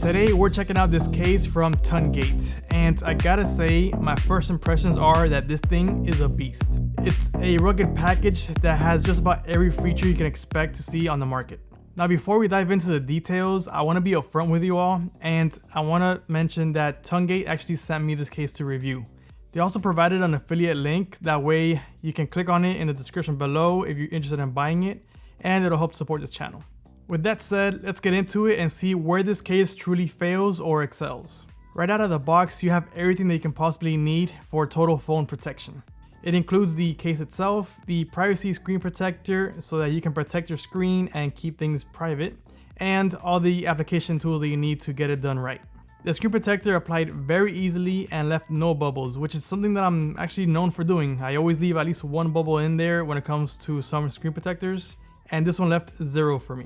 Today we're checking out this case from Tongate, and I gotta say my first impressions are that this thing is a beast. It's a rugged package that has just about every feature you can expect to see on the market. Now before we dive into the details, I want to be upfront with you all, and I want to mention that Tongate actually sent me this case to review. They also provided an affiliate link, that way you can click on it in the description below if you're interested in buying it, and it'll help support this channel. With that said, let's get into it and see where this case truly fails or excels. Right out of the box, you have everything that you can possibly need for total phone protection. It includes the case itself, the privacy screen protector so that you can protect your screen and keep things private, and all the application tools that you need to get it done right. The screen protector applied very easily and left no bubbles, which is something that I'm actually known for doing. I always leave at least one bubble in there when it comes to some screen protectors, and this one left 0 for me.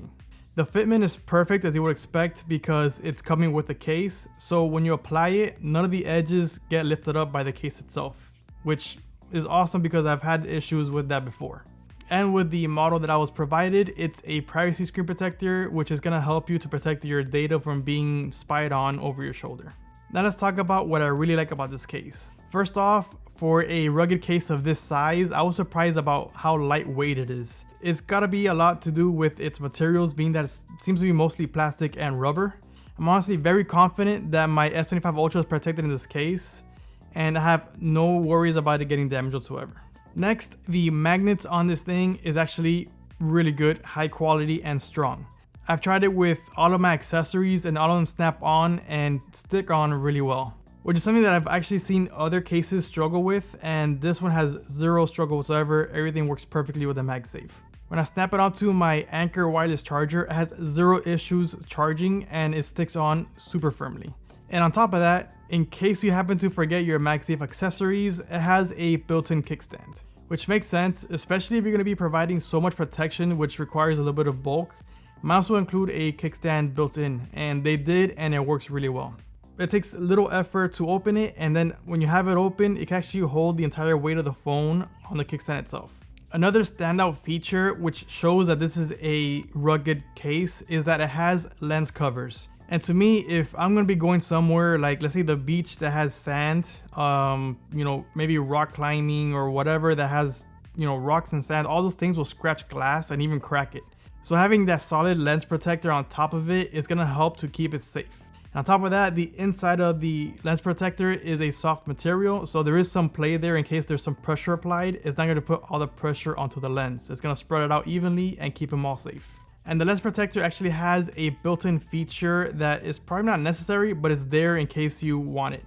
The fitment is perfect as you would expect because it's coming with the case, so when you apply it, none of the edges get lifted up by the case itself, which is awesome because I've had issues with that before. And with the model that I was provided, it's a privacy screen protector, which is going to help you to protect your data from being spied on over your shoulder. Now let's talk about what I really like about this case. First off, for a rugged case of this size, I was surprised about how lightweight it is. It's gotta be a lot to do with its materials, being that it seems to be mostly plastic and rubber. I'm honestly very confident that my S25 Ultra is protected in this case, and I have no worries about it getting damaged whatsoever. Next, the magnets on this thing is actually really good, high quality and strong. I've tried it with all of my accessories and all of them snap on and stick on really well, which is something that I've actually seen other cases struggle with, and this one has 0 struggle whatsoever. Everything works perfectly with the MagSafe. When I snap it onto my Anker wireless charger, it has 0 issues charging and it sticks on super firmly. And on top of that, in case you happen to forget your MagSafe accessories, it has a built-in kickstand, which makes sense, especially if you're going to be providing so much protection, which requires a little bit of bulk. Might also include a kickstand built in, and they did, and it works really well. It takes little effort to open it, and then when you have it open, it can actually hold the entire weight of the phone on the kickstand itself. Another standout feature which shows that this is a rugged case is that it has lens covers. And to me, if I'm going to be going somewhere like, let's say the beach that has sand, maybe rock climbing or whatever that has, rocks and sand, all those things will scratch glass and even crack it. So having that solid lens protector on top of it is going to help to keep it safe. And on top of that, the inside of the lens protector is a soft material, so there is some play there in case there's some pressure applied. It's not going to put all the pressure onto the lens. It's going to spread it out evenly and keep them all safe. And the lens protector actually has a built-in feature that is probably not necessary, but it's there in case you want it.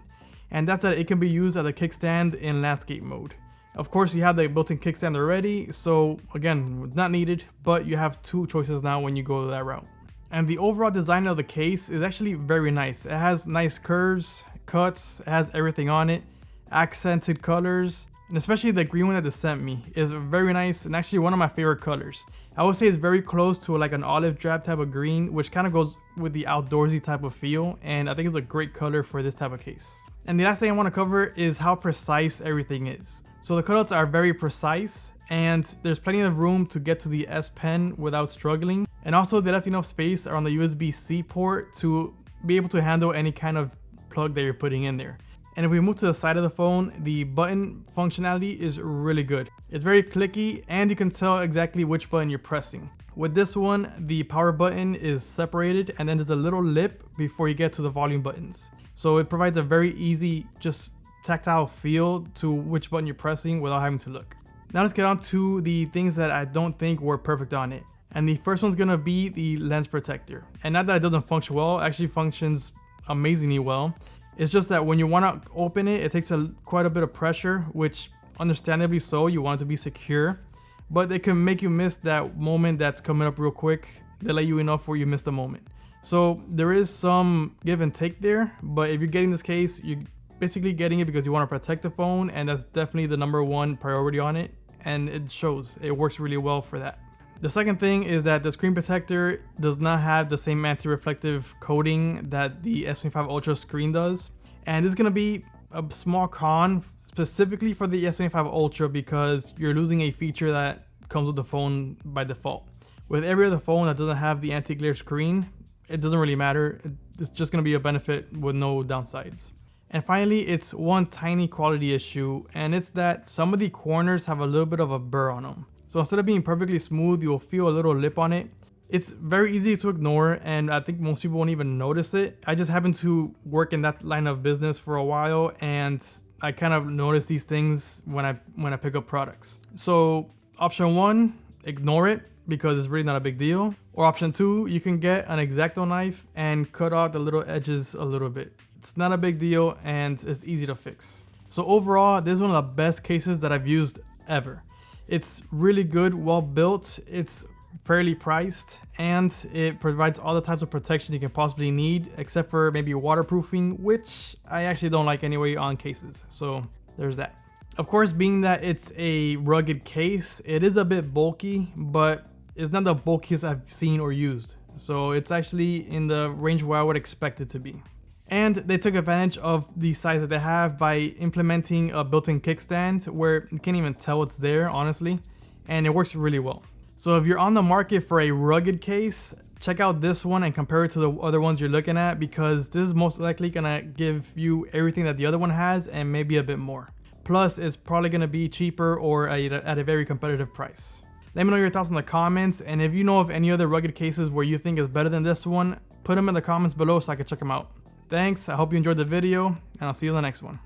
And that's that it can be used as a kickstand in landscape mode. Of course, you have the built-in kickstand already, so again, not needed, but you have 2 choices now when you go that route. And the overall design of the case is actually very nice. It has nice curves, cuts, it has everything on it, accented colors, and especially the green one that they sent me is very nice and actually one of my favorite colors. I would say it's very close to like an olive drab type of green, which kind of goes with the outdoorsy type of feel, and I think it's a great color for this type of case. And the last thing I want to cover is how precise everything is. So the cutouts are very precise, and there's plenty of room to get to the S Pen without struggling. And also they left enough space around the USB-C port to be able to handle any kind of plug that you're putting in there. And if we move to the side of the phone, the button functionality is really good. It's very clicky and you can tell exactly which button you're pressing. With this one, the power button is separated and then there's a little lip before you get to the volume buttons. So it provides a very easy, just tactile feel to which button you're pressing without having to look. Now let's get on to the things that I don't think were perfect on it. And the first one's gonna be the lens protector. And not that it doesn't function well, it actually functions amazingly well. It's just that when you wanna open it, it takes quite a bit of pressure, which understandably so, you want it to be secure. But it can make you miss that moment that's coming up real quick. They let you enough where you miss the moment. So there is some give and take there, but if you're getting this case, you're basically getting it because you wanna protect the phone, and that's definitely the #1 priority on it. And it shows, it works really well for that. The second thing is that the screen protector does not have the same anti-reflective coating that the S25 Ultra screen does. And this is going to be a small con specifically for the S25 Ultra because you're losing a feature that comes with the phone by default. With every other phone that doesn't have the anti-glare screen, it doesn't really matter. it's just gonna be a benefit with no downsides. And finally, it's one tiny quality issue, and it's that some of the corners have a little bit of a burr on them. So instead of being perfectly smooth, you'll feel a little lip on it. It's very easy to ignore, and I think most people won't even notice it. I just happen to work in that line of business for a while, and I kind of notice these things when I pick up products. So option 1, ignore it because it's really not a big deal. Or option 2, you can get an X-Acto knife and cut out the little edges a little bit. It's not a big deal and it's easy to fix. So overall, this is one of the best cases that I've used ever. It's really good, well built, it's fairly priced, and it provides all the types of protection you can possibly need, except for maybe waterproofing, which I actually don't like anyway on cases. So there's that. Of course, being that it's a rugged case, it is a bit bulky, but it's not the bulkiest I've seen or used. So it's actually in the range where I would expect it to be. And they took advantage of the size that they have by implementing a built-in kickstand where you can't even tell it's there, honestly, and it works really well. So if you're on the market for a rugged case, check out this one and compare it to the other ones you're looking at, because this is most likely gonna give you everything that the other one has and maybe a bit more. Plus, it's probably gonna be cheaper or at a very competitive price. Let me know your thoughts in the comments, and if you know of any other rugged cases where you think is better than this one, put them in the comments below so I can check them out. Thanks, I hope you enjoyed the video, and I'll see you in the next one.